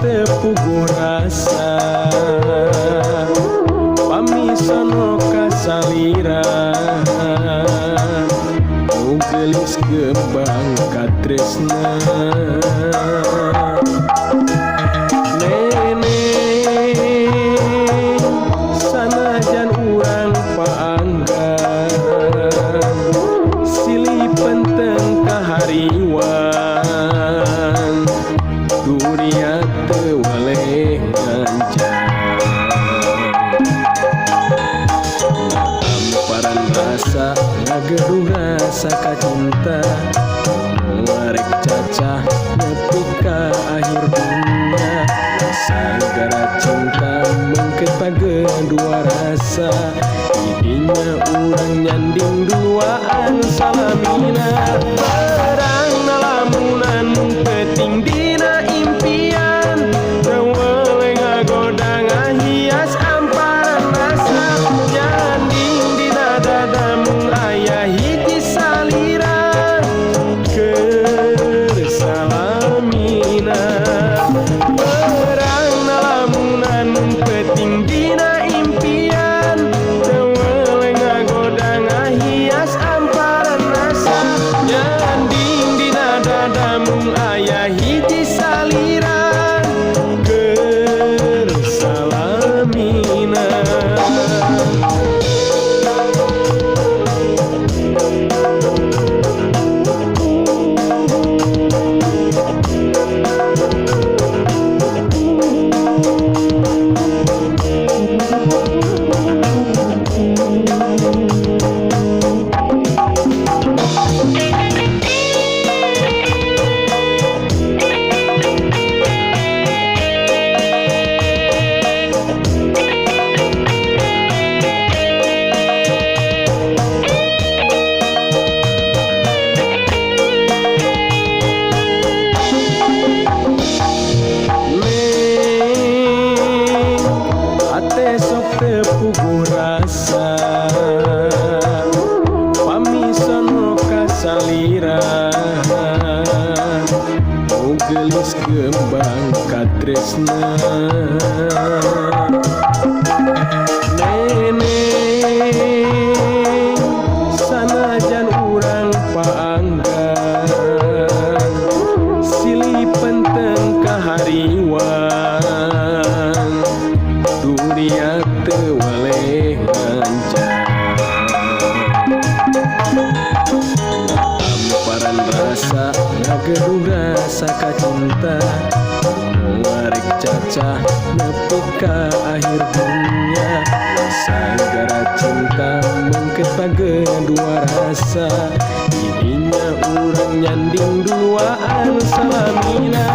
tepuguh rasa pamisono kasalira nu gelis gembang katresna sanajan urang paanggan silih penteng kahariwan dunia teu waleh ngancang tamparan rasa ngageduh rasa kacinta ngarek cacah nepi ka akhir dunia sagara cinta mengket dua rasa idinya urang nyanding duaan salamina perang nalamunan peting dina impian tewele ngagoda ngahias amparan rasa nyanding dina dadamu aya hiji salira keur salamina perang nalamunan peting dina impian tewele ngagoda ngahias amparan rasa nyanding dina dadamu aya hiji salira keur salamina tepuguh rasa pamisono kasalira nu gelis gembang katresna sanajan urang paanggan silih penteng kahariwan dunia teu waleh ngancang tamparan rasa ngageduh rasa kacinta ngarek cacah nepi ka akhir dunia sagara cinta mengket dua rasa idinya urang nyanding duaan salamina